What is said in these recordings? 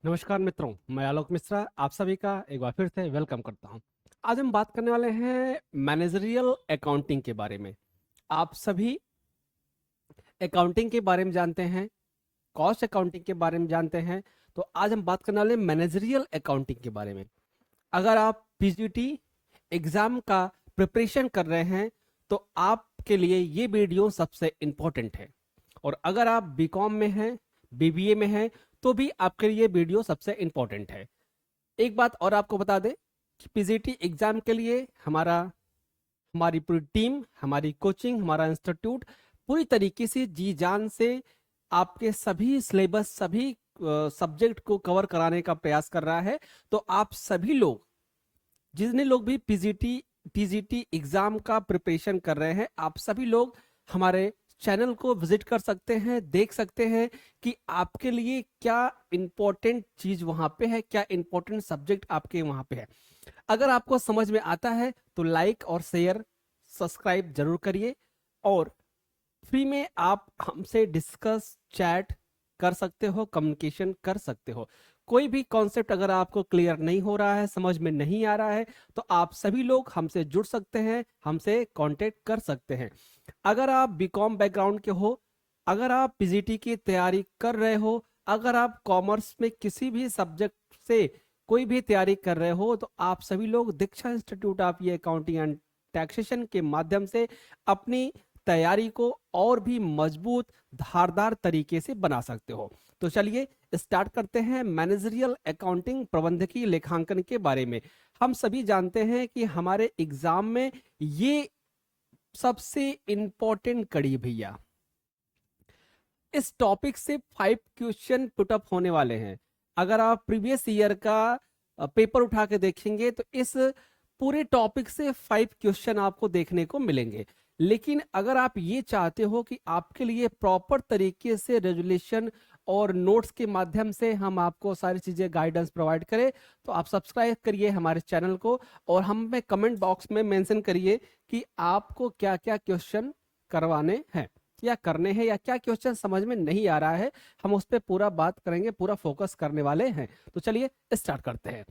नमस्कार मित्रों, मैं आलोक मिश्रा आप सभी का एक बार फिर से वेलकम करता हूं। आज हम बात करने वाले हैं मैनेजरियल अकाउंटिंग के बारे में। आप सभी अकाउंटिंग के बारे में जानते हैं, कॉस्ट अकाउंटिंग के बारे में जानते हैं, तो आज हम बात करने वाले हैं मैनेजरियल अकाउंटिंग के बारे में। अगर आप पीजीटी एग्जाम का प्रिपरेशन कर रहे हैं तो आपके लिए ये वीडियो सबसे इम्पोर्टेंट है, और अगर आप बीकॉम में हैं, बीबीए में हैं, तो भी आपके लिए वीडियो सबसे इम्पोर्टेंट है। एक बात और आपको बता दें कि पीजीटी एग्जाम के लिए हमारी पूरी टीम, हमारी कोचिंग, हमारा इंस्टीट्यूट पूरी तरीके से जी जान से आपके सभी सिलेबस, सभी सब्जेक्ट को कवर कराने का प्रयास कर रहा है। तो आप सभी लोग, जितने लोग भी टीजीटी एग्जाम का प्रिपरेशन कर रहे हैं, आप सभी लोग हमारे चैनल को विजिट कर सकते हैं, देख सकते हैं कि आपके लिए क्या इंपॉर्टेंट चीज वहां पे है, क्या इंपॉर्टेंट सब्जेक्ट आपके वहां पे है। अगर आपको समझ में आता है तो लाइक और शेयर, सब्सक्राइब जरूर करिए, और फ्री में आप हमसे डिस्कस, चैट कर सकते हो, कम्युनिकेशन कर सकते हो। कोई भी कॉन्सेप्ट अगर आपको क्लियर नहीं हो रहा है, समझ में नहीं आ रहा है, तो आप सभी लोग हमसे जुड़ सकते हैं, हमसे कांटेक्ट कर सकते हैं। अगर आप बीकॉम बैकग्राउंड के हो, अगर आप पीजीटी की तैयारी कर रहे हो, अगर आप कॉमर्स में किसी भी सब्जेक्ट से कोई भी तैयारी कर रहे हो, तो आप सभी लोग दीक्षा इंस्टीट्यूट ऑफ ये अकाउंटिंग एंड टैक्सेशन के माध्यम से अपनी तैयारी को और भी मजबूत, धारदार तरीके से बना सकते हो। तो चलिए स्टार्ट करते हैं मैनेजरियल अकाउंटिंग, प्रबंधकीय लेखांकन के बारे में। हम सभी जानते हैं कि हमारे एग्जाम में ये सबसे इंपॉर्टेंट कड़ी भैया, इस टॉपिक से 5 क्वेश्चन पुटअप होने वाले हैं। अगर आप प्रीवियस ईयर का पेपर उठा के देखेंगे तो इस पूरे टॉपिक से 5 क्वेश्चन आपको देखने को मिलेंगे। लेकिन अगर आप ये चाहते हो कि आपके लिए प्रॉपर तरीके से रेजुलेशन और नोट्स के माध्यम से हम आपको सारी चीजें गाइडेंस प्रोवाइड करें, तो आप सब्सक्राइब करिए हमारे चैनल को, और हमें कमेंट बॉक्स में मेंशन करिए कि आपको क्या क्या क्वेश्चन करवाने हैं या करने हैं, या क्या क्वेश्चन समझ में नहीं आ रहा है। हम उस पर पूरा बात करेंगे, पूरा फोकस करने वाले हैं। तो चलिए स्टार्ट करते हैं।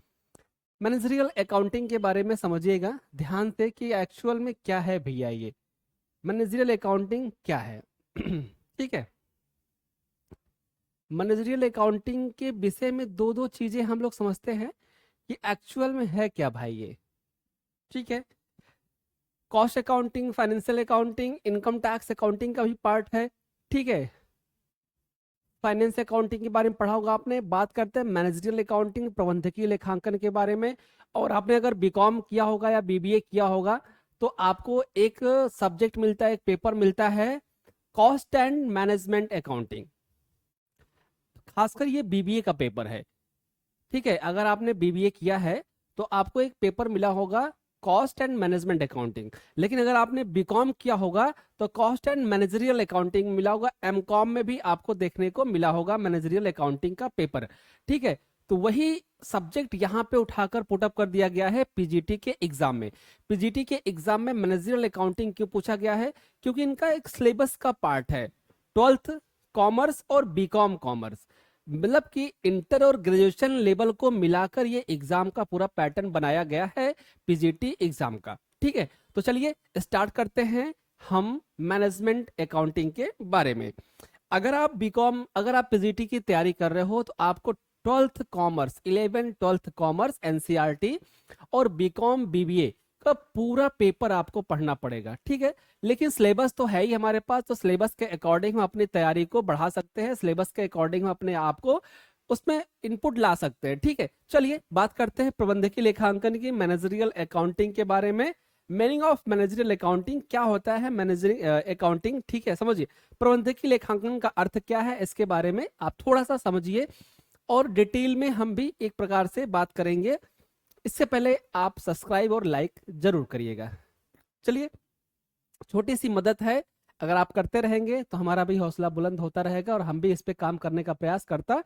मैनेजरियल अकाउंटिंग के बारे में समझिएगा ध्यान से कि एक्चुअल में क्या है भैया, ये मैनेजरियल अकाउंटिंग क्या है। ठीक है, मैनेजरियल अकाउंटिंग के विषय में दो दो चीजें हम लोग समझते हैं कि एक्चुअल में है क्या भाई ये। ठीक है, cost accounting, financial accounting, income tax accounting का भी पार्ट है। ठीक है, फाइनेंस अकाउंटिंग के बारे में पढ़ा होगा आपने। बात करते हैं मैनेजरियल अकाउंटिंग, प्रबंधकीय लेखांकन के बारे में। और आपने अगर बीकॉम किया होगा या बीबीए किया होगा तो आपको एक सब्जेक्ट मिलता है, एक पेपर मिलता है, कॉस्ट एंड मैनेजमेंट अकाउंटिंग। खासकर ये बीबीए का पेपर है। ठीक है, अगर आपने बीबीए किया है तो आपको एक पेपर मिला होगा कॉस्ट एंड मैनेजमेंट अकाउंटिंग। लेकिन अगर आपने बीकॉम किया होगा तो कॉस्ट एंड मैनेजरियल अकाउंटिंग मिला होगा। एमकॉम में भी आपको देखने को मिला होगा मैनेजरियल अकाउंटिंग का पेपर। ठीक है, तो वही सब्जेक्ट यहाँ पे उठाकर पुटअप कर दिया गया है पीजीटी के एग्जाम में। पीजीटी के एग्जाम में मैनेजरियल अकाउंटिंग क्यों पूछा गया है? क्योंकि इनका एक सिलेबस का पार्ट है, 12th कॉमर्स और बीकॉम कॉमर्स, मतलब कि इंटर और ग्रेजुएशन लेवल को मिलाकर ये एग्जाम का पूरा पैटर्न बनाया गया है पीजीटी एग्जाम का। ठीक है, तो चलिए स्टार्ट करते हैं हम मैनेजमेंट अकाउंटिंग के बारे में। अगर आप पीजीटी की तैयारी कर रहे हो तो आपको 12th commerce, 12th commerce NCERT और बीकॉम बीबीए का पूरा पेपर आपको पढ़ना पड़ेगा। ठीक है, लेकिन सिलेबस तो है ही हमारे पास, तो सिलेबस के अकॉर्डिंग हम अपनी तैयारी को बढ़ा सकते हैं, सिलेबस के अकॉर्डिंग हम अपने आप को उसमें इनपुट ला सकते हैं। ठीक है, चलिए बात करते हैं प्रबंधकीय लेखांकन की, मैनेजरियल अकाउंटिंग के बारे में। मीनिंग ऑफ मैनेजरियल अकाउंटिंग, क्या होता है मैनेजरियल अकाउंटिंग? ठीक है, समझिए प्रबंधकीय लेखांकन का अर्थ क्या है, इसके बारे में आप थोड़ा सा समझिए, और डिटेल में हम भी एक प्रकार से बात करेंगे। इससे पहले आप सब्सक्राइब और लाइक जरूर करिएगा। चलिए, छोटी सी मदद है, अगर आप करते रहेंगे तो हमारा भी हौसला बुलंद होता रहेगा और हम भी इस पे काम करने का प्रयास करता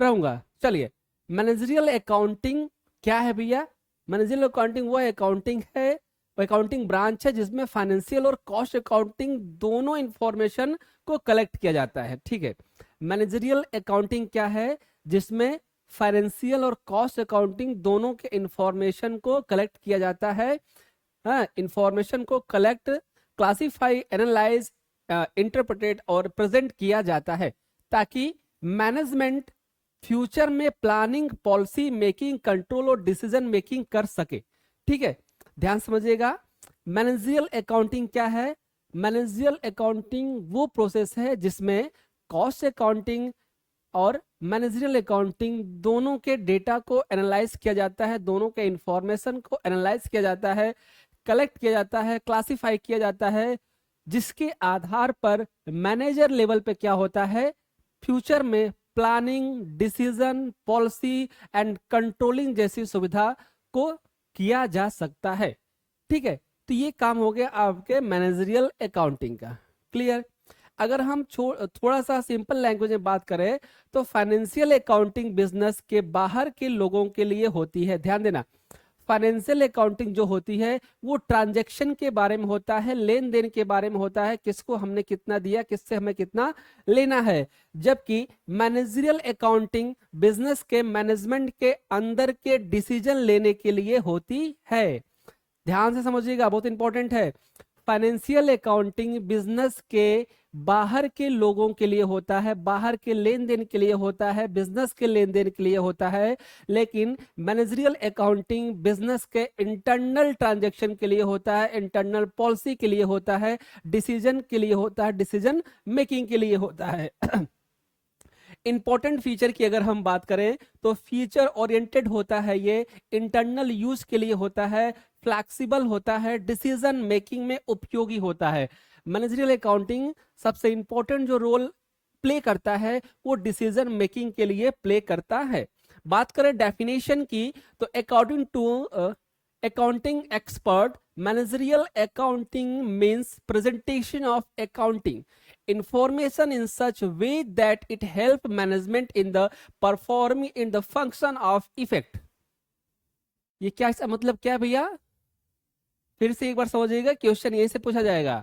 रहूंगा। चलिए, मैनेजरियल अकाउंटिंग क्या है भैया? मैनेजरियल अकाउंटिंग वो अकाउंटिंग है, वो अकाउंटिंग ब्रांच है जिसमें फाइनेंशियल और कॉस्ट अकाउंटिंग दोनों इंफॉर्मेशन को कलेक्ट किया जाता है। ठीक है, मैनेजरियल अकाउंटिंग क्या है? जिसमें फाइनेंशियल और कॉस्ट अकाउंटिंग दोनों के इंफॉर्मेशन को कलेक्ट किया जाता है। हाँ, इंफॉर्मेशन को कलेक्ट, क्लासीफाई, एनालाइज, इंटरप्रेट और प्रेजेंट किया जाता है ताकि मैनेजमेंट फ्यूचर में प्लानिंग, पॉलिसी मेकिंग, कंट्रोल और डिसीजन मेकिंग कर सके। ठीक है, ध्यान समझिएगा। मैनेजरियल अकाउंटिंग क्या है? मैनेजरियल अकाउंटिंग वो प्रोसेस है जिसमें कॉस्ट अकाउंटिंग और मैनेजरियल अकाउंटिंग दोनों के डेटा को एनालाइज किया जाता है, दोनों के इंफॉर्मेशन को एनालाइज किया जाता है, कलेक्ट किया जाता है, क्लासिफाई किया जाता है, जिसके आधार पर मैनेजर लेवल पे क्या होता है, फ्यूचर में planning, decision, policy and controlling जैसी सुविधा को किया जा सकता है। ठीक है, तो ये काम हो गया आपके मैनेजरियल अकाउंटिंग का। क्लियर? अगर हम थोड़ा सा सिंपल लैंग्वेज में बात करें तो फाइनेंशियल अकाउंटिंग बिजनेस के बाहर के लोगों के लिए होती है। ध्यान देना, फाइनेंशियल अकाउंटिंग जो होती है वो ट्रांजैक्शन के बारे में होता है, लेन देन के बारे में होता है, किसको हमने कितना दिया, किससे हमें कितना लेना है। जबकि मैनेजरियल अकाउंटिंग बिजनेस के मैनेजमेंट के अंदर के डिसीजन लेने के लिए होती है। ध्यान से समझिएगा, बहुत इंपॉर्टेंट है। फाइनेंशियल अकाउंटिंग बिजनेस के बाहर के लोगों के लिए होता है, बाहर के लेन देन के लिए होता है, बिजनेस के लेन देन के लिए होता है। लेकिन मैनेजरियल अकाउंटिंग बिजनेस के इंटरनल ट्रांजैक्शन के लिए होता है, इंटरनल पॉलिसी के लिए होता है, डिसीजन के लिए होता है, डिसीजन मेकिंग के लिए होता है। इंपॉर्टेंट फीचर की अगर हम बात करें तो फीचर ओरिएंटेड होता है, ये इंटरनल यूज के लिए होता है, फ्लैक्सिबल होता है, डिसीजन मेकिंग में उपयोगी होता है। मैनेजरियल अकाउंटिंग सबसे इंपॉर्टेंट जो रोल प्ले करता है वो डिसीजन मेकिंग के लिए प्ले करता है। बात करें डेफिनेशन की तो according to accounting expert, managerial accounting means presentation of accounting information in such a way that it help management in the performing in the function of effect। ये क्या इसका मतलब क्या है भैया? फिर से एक बार समझिएगा, क्वेश्चन यहीं से पूछा जाएगा।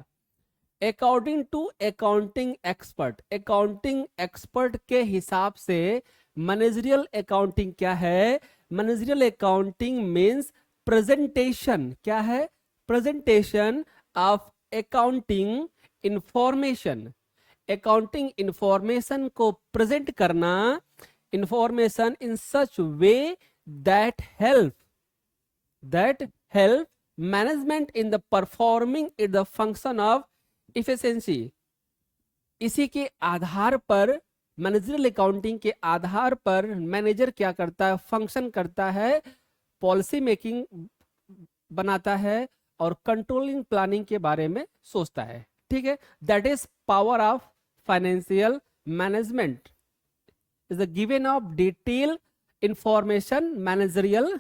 अकॉर्डिंग टू अकाउंटिंग एक्सपर्ट के हिसाब से मैनेजरियल अकाउंटिंग क्या है? मैनेजरियल अकाउंटिंग मीन्स प्रेजेंटेशन, क्या है? Presentation of accounting information, accounting information को प्रेजेंट करना, information in such way that help management in the performing in the function of efficiency. इसी के आधार पर, मैनेजरियल अकाउंटिंग के आधार पर मैनेजर क्या करता है? फंक्शन करता है, पॉलिसी मेकिंग बनाता है और कंट्रोलिंग प्लानिंग के बारे में सोचता है। ठीक है, that is power of financial management is the given of detail information managerial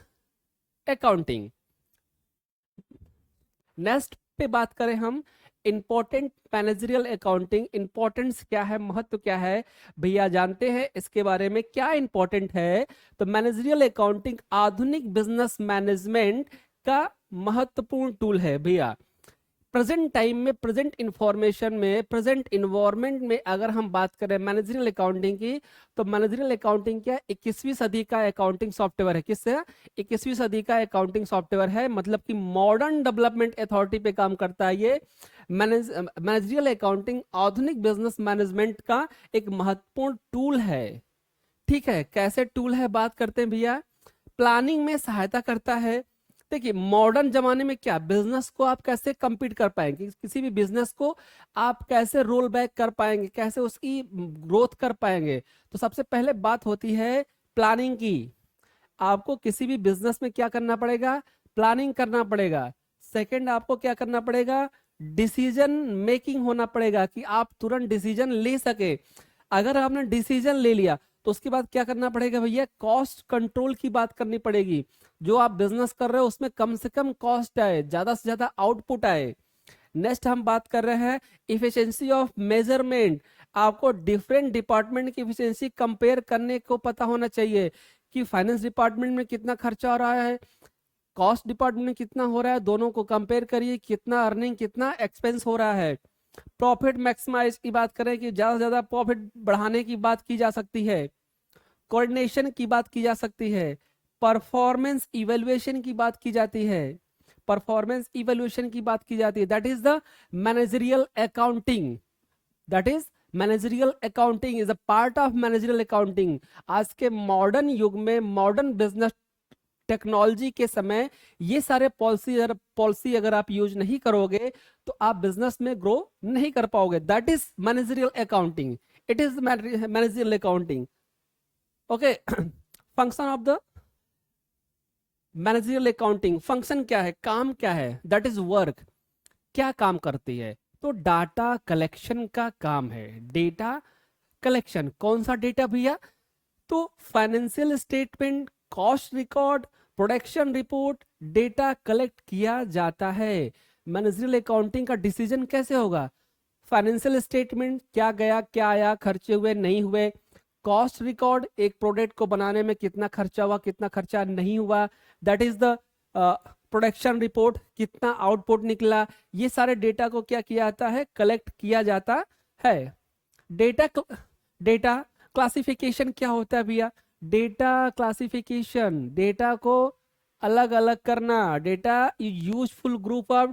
accounting. Next पे बात करें हम इंपॉर्टेंट मैनेजरियल अकाउंटिंग। इंपॉर्टेंस क्या है, महत्व क्या है भैया जानते हैं इसके बारे में? क्या इंपॉर्टेंट है? तो मैनेजरियल अकाउंटिंग आधुनिक बिजनेस मैनेजमेंट का महत्वपूर्ण टूल है भैया। प्रेजेंट टाइम में, प्रेजेंट इंफॉर्मेशन में, प्रेजेंट इन्वायरमेंट में अगर हम बात करें मैनेजरियल अकाउंटिंग की, तो मैनेजरियल अकाउंटिंग क्या 21वीं सदी का अकाउंटिंग सॉफ्टवेयर है। किससे? 21वीं सदी का अकाउंटिंग सॉफ्टवेयर है, मतलब कि मॉडर्न डेवलपमेंट अथॉरिटी पे काम करता है ये। मैनेजरियल अकाउंटिंग आधुनिक बिजनेस मैनेजमेंट का एक महत्वपूर्ण टूल है। ठीक है, कैसे टूल है बात करते हैं भैया। प्लानिंग में सहायता करता है। देखिए मॉडर्न जमाने में क्या, बिजनेस को आप कैसे compete कर पाएंगे, किसी भी बिजनेस को आप कैसे रोल बैक कर पाएंगे, कैसे उसकी ग्रोथ कर पाएंगे? तो सबसे पहले बात होती है प्लानिंग की। आपको किसी भी बिजनेस में क्या करना पड़ेगा? प्लानिंग करना पड़ेगा। सेकंड, आपको क्या करना पड़ेगा? डिसीजन मेकिंग होना पड़ेगा कि आप तुरंत डिसीजन ले सके। अगर आपने डिसीजन ले लिया तो उसके बाद क्या करना पड़ेगा भैया? कॉस्ट कंट्रोल की बात करनी पड़ेगी। जो आप बिजनेस कर रहे हो उसमें कम से कम कॉस्ट आए, ज्यादा से ज्यादा आउटपुट आए। नेक्स्ट हम बात कर रहे हैं इफिशिएंसी ऑफ मेजरमेंट। आपको डिफरेंट डिपार्टमेंट की इफिशिएंसी कंपेयर करने को पता होना चाहिए कि फाइनेंस डिपार्टमेंट में कितना खर्चा हो रहा है, कॉस्ट डिपार्टमेंट में कितना हो रहा है, दोनों को कंपेयर करिए, कितना अर्निंग, कितना एक्सपेंस हो रहा है। प्रॉफिट मैक्सिमाइज की बात करें कि ज्यादा से ज्यादा प्रॉफिट बढ़ाने की बात की जा सकती है। कोऑर्डिनेशन की बात की जा सकती है, परफॉर्मेंस इवेल्युएशन की बात की जाती है, परफॉर्मेंस इवेल्युएशन की बात की जाती है, that is the managerial accounting, that is managerial accounting is a part of managerial accounting. आज के मॉडर्न युग में, मॉडर्न बिजनेस टेक्नोलॉजी के समय, ये सारे पॉलिसी अगर आप यूज नहीं करोगे तो आप बिजनेस में ग्रो नहीं कर पाओगे। That is managerial accounting, it is managerial accounting. Okay, function of the managerial accounting, function क्या है, काम क्या है, दैट इज वर्क, क्या काम करती है, तो डाटा कलेक्शन का काम है। डेटा कलेक्शन, कौन सा डेटा भैया, तो financial statement, cost record, production report, data collect किया जाता है। मैनेजरियल अकाउंटिंग का डिसीजन कैसे होगा, फाइनेंशियल स्टेटमेंट, क्या गया क्या आया, खर्चे हुए नहीं हुए, कॉस्ट रिकॉर्ड, एक प्रोडक्ट को बनाने में कितना खर्चा हुआ कितना खर्चा नहीं हुआ, that is the production report, कितना आउटपुट निकला, ये सारे डेटा को क्या किया जाता है, कलेक्ट किया जाता है। डेटा क्लासिफिकेशन क्या होता है भैया, डेटा क्लासिफिकेशन, डेटा को अलग अलग करना, data useful group of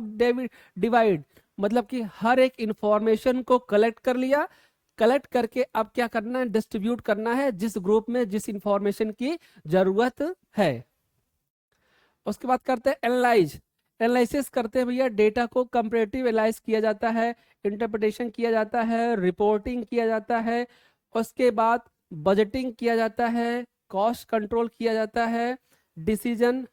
divide, मतलब कि हर एक इंफॉर्मेशन को कलेक्ट कर लिया, कलेक्ट करके अब क्या करना है, डिस्ट्रीब्यूट करना है जिस ग्रुप में जिस इंफॉर्मेशन की जरूरत है। उसके बाद करते हैं एनालाइज, एनालिसिस करते हैं भैया, डेटा को कंपैरेटिव एनालाइज किया जाता है, इंटरप्रिटेशन किया जाता है, रिपोर्टिंग किया जाता है, उसके बाद बजटिंग किया जाता है, कॉस्ट कंट्रोल किया जाता है, डिसीजन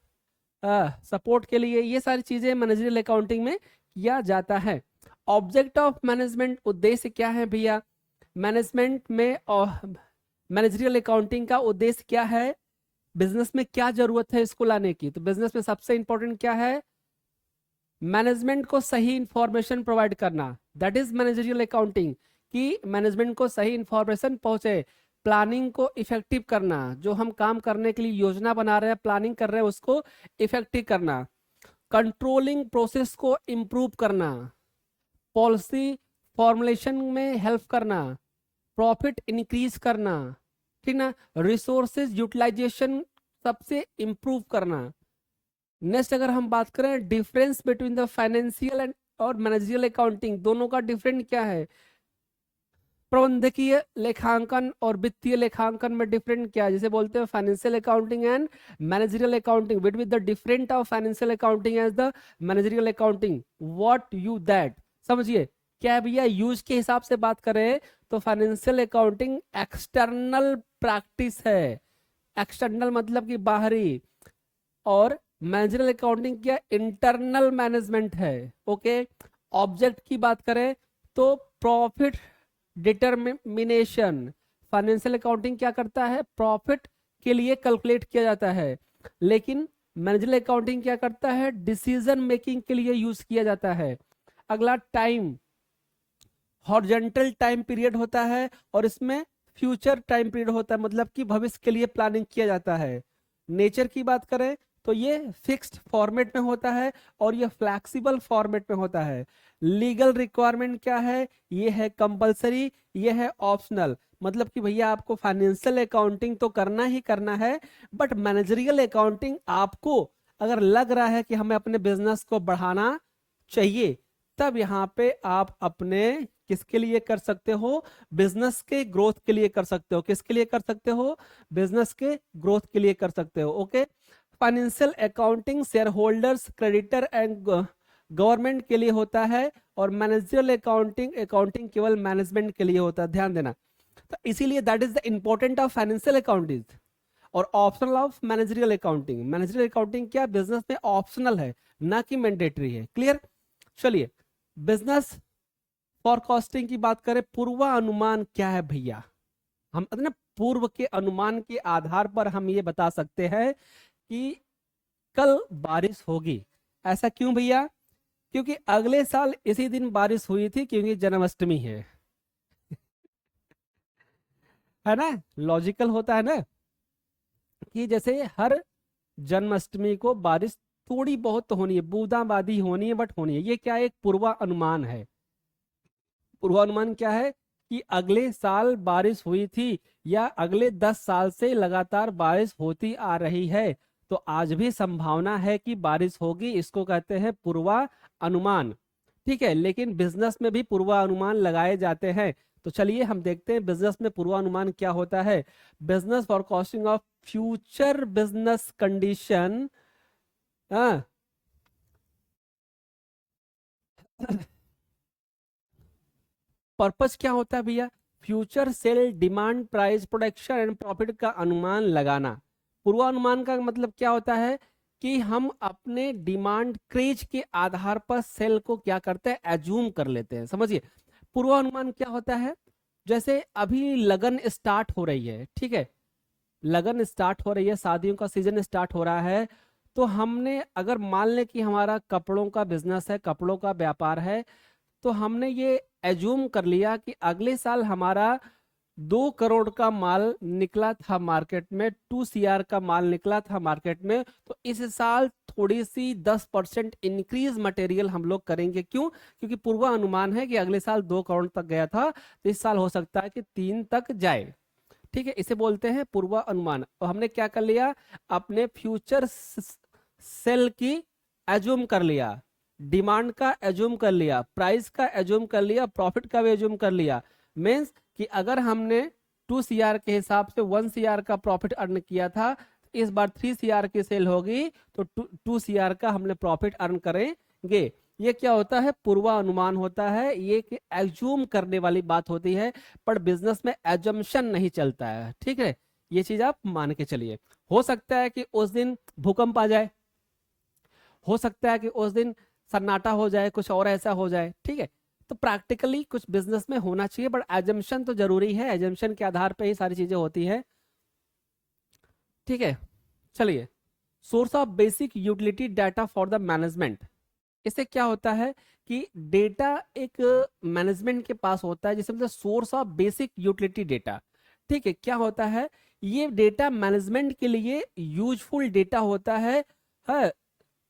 सपोर्ट के लिए, ये सारी चीजें मैनेजरियल अकाउंटिंग में किया जाता है। ऑब्जेक्ट ऑफ मैनेजमेंट, उद्देश्य क्या है भैया, मैनेजमेंट में मैनेजरियल अकाउंटिंग का उद्देश्य क्या है, बिजनेस में क्या जरूरत है इसको लाने की, तो बिजनेस में सबसे इंपॉर्टेंट क्या है, मैनेजमेंट को सही इंफॉर्मेशन प्रोवाइड करना, दैट इज मैनेजरियल अकाउंटिंग, कि मैनेजमेंट को सही इंफॉर्मेशन पहुंचे, प्लानिंग को इफेक्टिव करना, जो हम काम करने के लिए योजना बना रहे हैं, प्लानिंग कर रहे हैं, उसको इफेक्टिव करना, कंट्रोलिंग प्रोसेस को इंप्रूव करना, पॉलिसी फॉर्मुलेशन में हेल्प करना, प्रॉफिट इंक्रीज करना, ठीक ना, रिसोर्सेज यूटिलाइजेशन सबसे इंप्रूव करना। नेक्स्ट अगर हम बात करें difference between the financial and और मैनेजरियल अकाउंटिंग, दोनों का डिफरेंट क्या है, प्रबंधकीय लेखांकन और वित्तीय लेखांकन में डिफरेंट क्या है, जैसे बोलते हैं financial accounting and managerial accounting, with the different of financial accounting as the managerial accounting, what you that, समझिए क्या है भैया, यूज के हिसाब से बात करें तो फाइनेंशियल अकाउंटिंग एक्सटर्नल प्रैक्टिस है, एक्सटर्नल मतलब कि बाहरी, और मैनेजरियल अकाउंटिंग क्या, इंटरनल मैनेजमेंट है। ओके, ऑब्जेक्ट की बात करें तो प्रॉफिट डिटरमिनेशन, फाइनेंशियल अकाउंटिंग क्या करता है, प्रॉफिट के लिए कैलकुलेट किया जाता है, लेकिन मैनेजरियल अकाउंटिंग क्या करता है, डिसीजन मेकिंग के लिए यूज किया जाता है। अगला टाइम, हॉरिजॉन्टल टाइम पीरियड होता है और इसमें फ्यूचर टाइम पीरियड होता है, मतलब कि भविष्य के लिए प्लानिंग किया जाता है। नेचर की बात करें तो ये फिक्स्ड फॉर्मेट में होता है और ये फ्लैक्सिबल फॉर्मेट में होता है। लीगल रिक्वायरमेंट क्या है, ये है कंपलसरी, ये है ऑप्शनल, मतलब कि भैया आपको फाइनेंशियल अकाउंटिंग तो करना ही करना है, बट मैनेजरियल अकाउंटिंग आपको अगर लग रहा है कि हमें अपने बिजनेस को बढ़ाना चाहिए, तब यहाँ पे आप अपने किसके लिए कर सकते हो, बिजनेस के ग्रोथ के लिए कर सकते हो, किसके लिए कर सकते हो, बिजनेस के ग्रोथ के लिए कर सकते हो। Okay, financial accounting share holders, creditor and government के लिए होता है, और मैनेजरियल अकाउंटिंग अकाउंटिंग केवल मैनेजमेंट के लिए होता है, ध्यान देना। तो इसीलिए that is the important of financial accounting और optional of managerial accounting. Managerial accounting क्या बिजनेस में ऑप्शनल है, ना कि मैंडेटरी है। क्लियर, चलिए बिजनेस फॉरकास्टिंग की बात करें, पूर्वानुमान क्या है भैया, हम ना पूर्व के अनुमान के आधार पर हम ये बता सकते हैं कि कल बारिश होगी। ऐसा क्यों भैया, क्योंकि अगले साल इसी दिन बारिश हुई थी, क्योंकि जन्माष्टमी है ना, लॉजिकल होता है ना, कि जैसे हर जन्माष्टमी को बारिश थोड़ी बहुत तो होनी है, बूंदाबांदी होनी है, बट होनी है। ये क्या है, एक पूर्वानुमान है। पूर्वानुमान क्या है कि अगले साल बारिश हुई थी या अगले 10 साल से लगातार बारिश होती आ रही है, तो आज भी संभावना है कि बारिश होगी, इसको कहते हैं पूर्वानुमान। ठीक है, लेकिन बिजनेस में भी पूर्वानुमान लगाए जाते हैं। तो चलिए हम देखते हैं बिजनेस में पूर्वानुमान क्या होता है। Business forecasting of future business condition. हाँ, पर्पस क्या होता है भैया? Future cell demand, price, production and profit का अनुमान लगाना। पूर्वानुमान का मतलब क्या होता है कि हम अपने डिमांड क्रेज के आधार पर सेल को क्या करते हैं, एज्यूम कर लेते हैं। समझिए पूर्वानुमान क्या होता है। जैसे अभी लगन स्टार्ट हो रही है, ठीक है, लगन स्टार्ट हो रही है, शादियों का सीजन स्टार्ट हो रहा है, तो हमने अगर मान लें कि हमारा कपड़ों का बिजनेस है, कपड़ों का व्यापार है, तो हमने ये एज्यूम कर लिया कि अगले साल हमारा 2 करोड़ का माल निकला था मार्केट में, 2 CR का माल निकला था मार्केट में, तो इस साल थोड़ी सी 10% इंक्रीज मटेरियल हम लोग करेंगे। क्यों? क्योंकि पूर्वानुमान है कि अगले साल 2 करोड़ तक गया था, तो इस साल हो सकता है कि 3 तक जाए। ठीक है, इसे बोलते हैं पूर्वानुमान। तो हमने क्या कर लिया, अपने फ्यूचर सेल की एज्यूम कर लिया, डिमांड का एज्यूम कर लिया, प्राइस का एज्यूम कर लिया, प्रॉफिट का भी एज्यूम कर लिया। मीन्स कि अगर हमने 2 CR के हिसाब से 1 CR का प्रॉफिट अर्न किया था, इस बार 3 CR की सेल होगी, तो 2 CR का हमने प्रॉफिट अर्न करेंगे। ये क्या होता है, पूर्वानुमान होता है। ये कि एज्यूम करने वाली बात होती है, पर बिजनेस में एजम्पशन नहीं चलता है। ठीक है, ये चीज आप मान के चलिए। हो सकता है कि उस दिन भूकंप आ जाए, हो सकता है कि उस दिन सन्नाटा हो जाए, कुछ और ऐसा हो जाए। ठीक है, तो प्रैक्टिकली कुछ बिजनेस में होना चाहिए, बट एजम्पशन तो जरूरी है, एजम्पशन के आधार पे ही सारी चीजें होती है। ठीक है, चलिए, source of basic utility data for the management. इससे क्या होता है कि डेटा एक मैनेजमेंट के पास होता है, जिसे मतलब source of basic utility data. ठीक है, क्या होता है, ये डेटा मैनेजमेंट के लिए यूजफुल डेटा होता है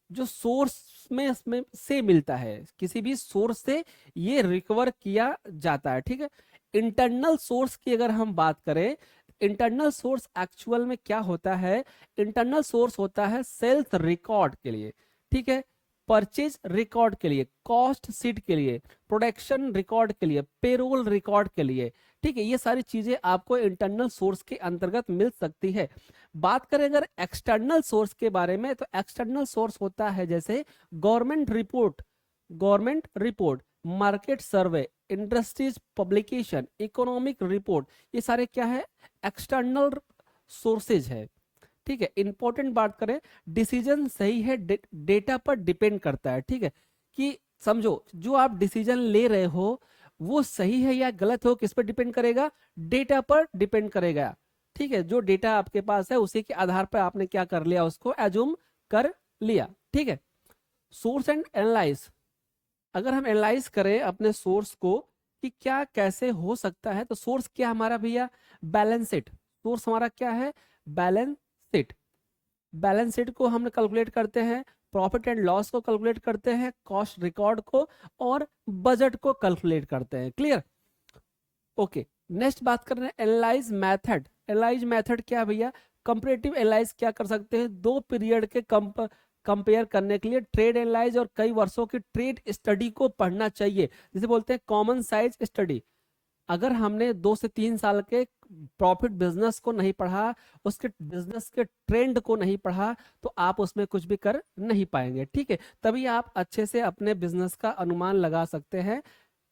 जो सोर्स में इसमें से मिलता है, किसी भी सोर्स से ये रिकवर किया जाता है। ठीक है, इंटरनल सोर्स की अगर हम बात करें, इंटरनल सोर्स एक्चुअल में क्या होता है, इंटरनल सोर्स होता है सेल्स रिकॉर्ड के लिए, ठीक है, परचेज रिकॉर्ड के लिए, कॉस्ट शीट के लिए, प्रोडक्शन रिकॉर्ड के लिए, पेरोल रिकॉर्ड के लिए। ठीक है, ये सारी चीजें आपको इंटरनल सोर्स के अंतर्गत मिल सकती है। बात करें अगर एक्सटर्नल सोर्स के बारे में, तो एक्सटर्नल सोर्स होता है जैसे गवर्नमेंट रिपोर्ट, मार्केट सर्वे, इंडस्ट्रीज पब्लिकेशन, इकोनॉमिक रिपोर्ट, ये सारे क्या है, एक्सटर्नल सोर्सेज है। ठीक है, इंपॉर्टेंट बात करें, डिसीजन सही है डेटा पर डिपेंड करता है। ठीक है, कि समझो जो आप डिसीजन ले रहे हो वो सही है या गलत हो, किस पर डिपेंड करेगा, डेटा पर डिपेंड करेगा। ठीक है, जो डेटा आपके पास है उसी के आधार पर आपने क्या कर लिया, उसको एज्यूम कर लिया। ठीक है, सोर्स एंड एनालाइज, अगर हम एनालाइज करें अपने सोर्स को कि क्या कैसे हो सकता है, तो सोर्स क्या हमारा भैया, बैलेंस शीट। सोर्स हमारा क्या है, बैलेंस शीट। बैलेंस शीट को हम कैलकुलेट करते हैं, प्रॉफिट एंड लॉस को कैलकुलेट करते हैं, कॉस्ट रिकॉर्ड को और बजट को कैलकुलेट करते हैं। क्लियर? ओके, नेक्स्ट बात कर रहे हैं एनालाइज मेथड। एनालाइज मेथड क्या है भैया, कंपैरेटिव एनालाइज क्या कर सकते हैं, 2 पीरियड के कंपेयर करने के लिए ट्रेड एनालाइज और कई वर्षों की ट्रेड स्टडी को पढ़ना चाहिए, जिसे बोलते हैं कॉमन साइज स्टडी। अगर हमने 2 से 3 साल के प्रॉफिट बिजनेस को नहीं पढ़ा, उसके बिजनेस के ट्रेंड को नहीं पढ़ा, तो आप उसमें कुछ भी कर नहीं पाएंगे। ठीक है, तभी आप अच्छे से अपने बिजनेस का अनुमान लगा सकते हैं।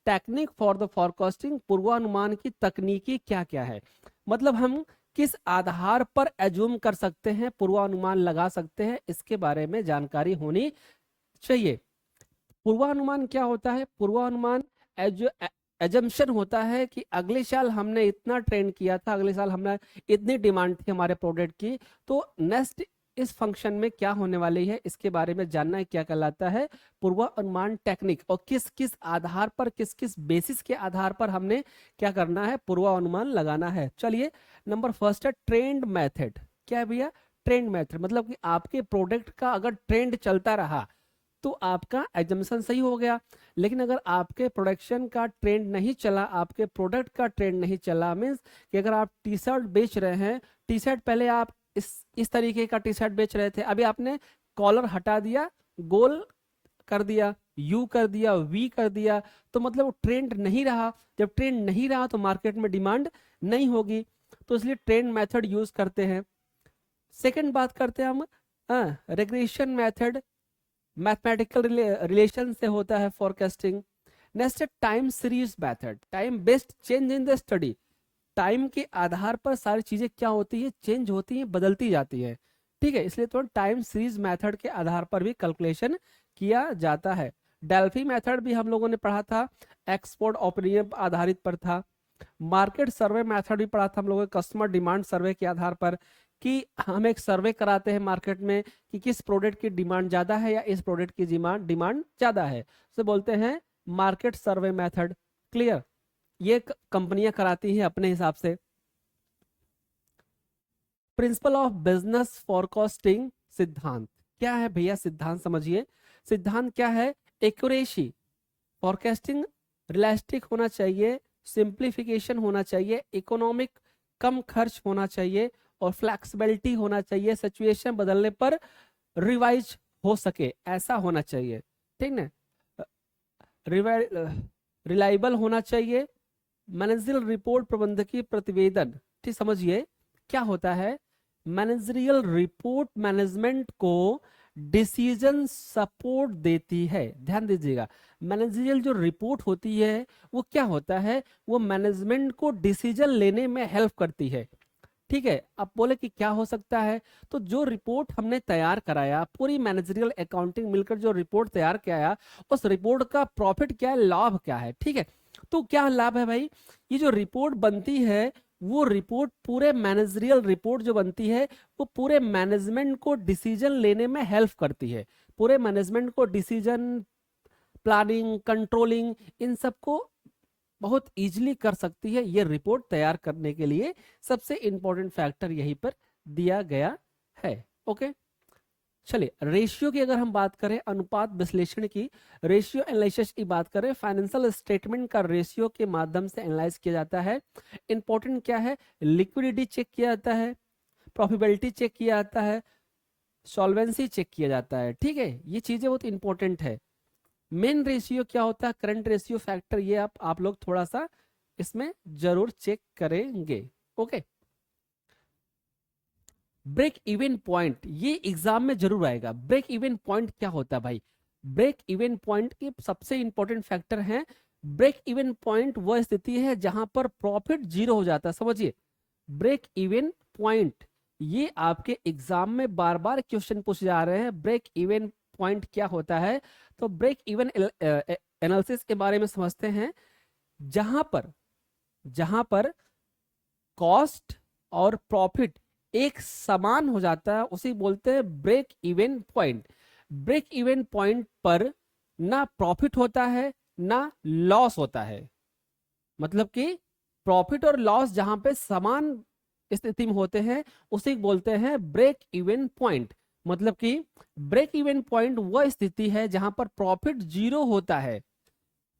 टेक्निक फॉर द फॉरकास्टिंग, पूर्वानुमान की तकनीकी क्या क्या है, मतलब हम किस आधार पर एज्यूम कर सकते हैं, पूर्वानुमान लगा सकते हैं, इसके बारे में जानकारी होनी चाहिए। पूर्वानुमान क्या होता है, पूर्वानुमान एजम्पशन होता है कि अगले साल हमने इतना ट्रेंड किया था, अगले साल हमने इतनी डिमांड थी हमारे प्रोडक्ट की, तो नेक्स्ट इस फंक्शन में क्या होने वाली है, इसके बारे में जानना है, क्या कहलाता है पूर्वानुमान टेक्निक। और किस किस आधार पर, किस किस बेसिस के आधार पर हमने क्या करना है, पूर्वानुमान लगाना है। चलिए, नंबर फर्स्ट है ट्रेंड मेथड। क्या है भैया, ट्रेंड मेथड मतलब कि आपके प्रोडक्ट का अगर ट्रेंड चलता रहा, तो आपका एजम्पशन सही हो गया। लेकिन अगर आपके प्रोडक्शन का ट्रेंड नहीं चला, आपके प्रोडक्ट का ट्रेंड नहीं चला, मीन्स कि अगर आप टी शर्ट बेच रहे हैं, टी शर्ट पहले आप इस तरीके का टी शर्ट बेच रहे थे, अभी आपने कॉलर हटा दिया, गोल कर दिया, यू कर दिया, वी कर दिया, तो मतलब वो ट्रेंड नहीं रहा। जब ट्रेंड नहीं रहा तो मार्केट में डिमांड नहीं होगी, तो इसलिए ट्रेंड मेथड यूज करते हैं। सेकंड बात करते हैं हम रिग्रेशन मेथड, मैथमेटिकल रिलेशन से होता है फॉरकास्टिंग। नेक्स्ट है time series method, time based change in the study. Time के आधार पर सारी चीजें क्या होती है, चेंज होती है, बदलती जाती है, ठीक है। इसलिए तो टाइम सीरीज मेथड के आधार पर भी कैलकुलेशन किया जाता है। डेल्फी मेथड भी हम लोगों ने पढ़ा था, एक्सपोर्ट ओपिनियन आधारित पर था। मार्केट सर्वे मेथड भी पढ़ा था हम लोगों ने, कस्टमर डिमांड सर्वे के आधार पर, कि हम एक सर्वे कराते हैं मार्केट में कि किस प्रोडक्ट की डिमांड ज्यादा है या इस प्रोडक्ट की डिमांड ज्यादा है, तो बोलते हैं मार्केट सर्वे मेथड। क्लियर, ये कंपनियां कराती हैं अपने हिसाब से। प्रिंसिपल ऑफ बिजनेस फॉरकास्टिंग सिद्धांत क्या है भैया, सिद्धांत समझिए। सिद्धांत क्या है, एक्यूरेसी, फॉरकास्टिंग रियलिस्टिक होना चाहिए, सिंप्लीफिकेशन होना चाहिए, इकोनॉमिक कम खर्च होना चाहिए, और फ्लेक्सिबिलिटी होना चाहिए, सिचुएशन बदलने पर रिवाइज हो सके, ऐसा होना चाहिए, ठीक ना। रिलायबल होना चाहिए, मैनेजरियल रिपोर्ट प्रबंधकीय प्रतिवेदन, ठीक समझिए क्या होता है। मैनेजरियल रिपोर्ट मैनेजमेंट को डिसीजन सपोर्ट देती है, ध्यान दीजिएगा। मैनेजरियल जो रिपोर्ट होती है वो क्या होता है, वो मैनेजमेंट को डिसीजन लेने में हेल्प करती है, ठीक है। आप बोले कि क्या हो सकता है, तो जो रिपोर्ट हमने तैयार कराया, पूरी मैनेजरियल अकाउंटिंग मिलकर जो रिपोर्ट तैयार किया, उस रिपोर्ट का प्रॉफिट क्या है, लाभ क्या है, ठीक है। तो क्या लाभ है भाई, ये जो रिपोर्ट बनती है, वो रिपोर्ट पूरे मैनेजरियल रिपोर्ट जो बनती है वो पूरे मैनेजमेंट को डिसीजन लेने में हेल्प करती है, पूरे मैनेजमेंट को डिसीजन, प्लानिंग, कंट्रोलिंग, इन सबको बहुत इजीली कर सकती है ये रिपोर्ट तैयार करने के लिए। सबसे इंपॉर्टेंट फैक्टर यहीं पर दिया गया है। ओके, चलिए रेशियो की अगर हम बात करें, अनुपात विश्लेषण की, रेशियो एनालिसिस की बात करें, फाइनेंशियल स्टेटमेंट का रेशियो के माध्यम से एनालाइज किया जाता है। इंपॉर्टेंट क्या है, लिक्विडिटी चेक किया जाता है, प्रॉफिटेबिलिटी चेक किया जाता है, सॉल्वेंसी चेक किया जाता है, ठीक है। ये चीजें बहुत इंपॉर्टेंट है। मेन रेशियो क्या होता है, करंट रेशियो फैक्टर, ये आप लोग थोड़ा सा इसमें जरूर चेक करेंगे। ओके, ब्रेक इवन पॉइंट, ये एग्जाम में जरूर आएगा। ब्रेक इवन पॉइंट क्या होता है भाई, ब्रेक इवन पॉइंट के सबसे इंपॉर्टेंट फैक्टर है। ब्रेक इवन पॉइंट वह स्थिति है जहां पर प्रॉफिट जीरो हो जाता है, समझिए। ब्रेक इवन पॉइंट, ये आपके एग्जाम में बार बार क्वेश्चन पूछे जा रहे हैं, ब्रेक इवन पॉइंट क्या होता है। तो ब्रेक इवन एनालिसिस के बारे में समझते हैं, जहां पर कॉस्ट और प्रॉफिट एक समान हो जाता है, उसे बोलते हैं break even point. Break even point पर ना प्रॉफिट होता है ना लॉस होता है, मतलब कि प्रॉफिट और लॉस जहां पे समान स्थिति में होते हैं उसे बोलते हैं ब्रेक इवन पॉइंट। मतलब कि ब्रेक इवन पॉइंट वह स्थिति है जहां पर प्रॉफिट जीरो होता है,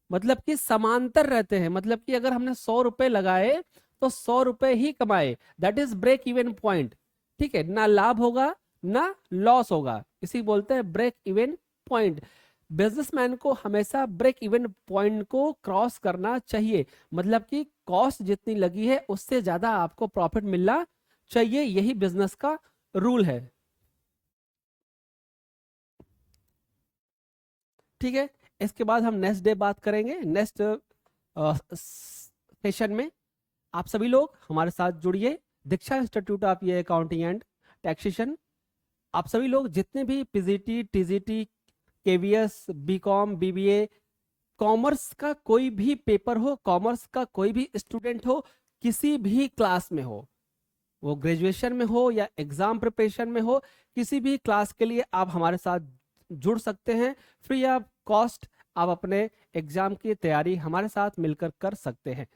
मतलब कि समांतर रहते हैं, मतलब कि अगर हमने 100 रुपए लगाए तो 100 रुपए ही कमाए, that is break even point, ठीक है। ना लाभ होगा ना लॉस होगा, इसी बोलते हैं ब्रेक इवन पॉइंट। बिजनेसमैन को हमेशा ब्रेक इवन पॉइंट को क्रॉस करना चाहिए, मतलब कि कॉस्ट जितनी लगी है उससे ज्यादा आपको प्रॉफिट मिलना चाहिए, यही बिजनेस का रूल है, ठीक है। इसके बाद हम नेक्स्ट डे बात करेंगे, नेक्स्ट सेशन में आप सभी लोग हमारे साथ जुड़िए। दीक्षा इंस्टीट्यूट ऑफ ये अकाउंटिंग एंड टैक्सेशन, आप सभी लोग जितने भी PGT, TGT, KVS, BCom, BBA, commerce का कोई भी पेपर हो, कॉमर्स का कोई भी स्टूडेंट हो, किसी भी क्लास में हो, वो ग्रेजुएशन में हो या एग्जाम प्रिपरेशन में हो, किसी भी क्लास के लिए आप हमारे साथ जुड़ सकते हैं। फ्री ऑफ कॉस्ट आप अपने एग्जाम की तैयारी हमारे साथ मिलकर कर सकते हैं।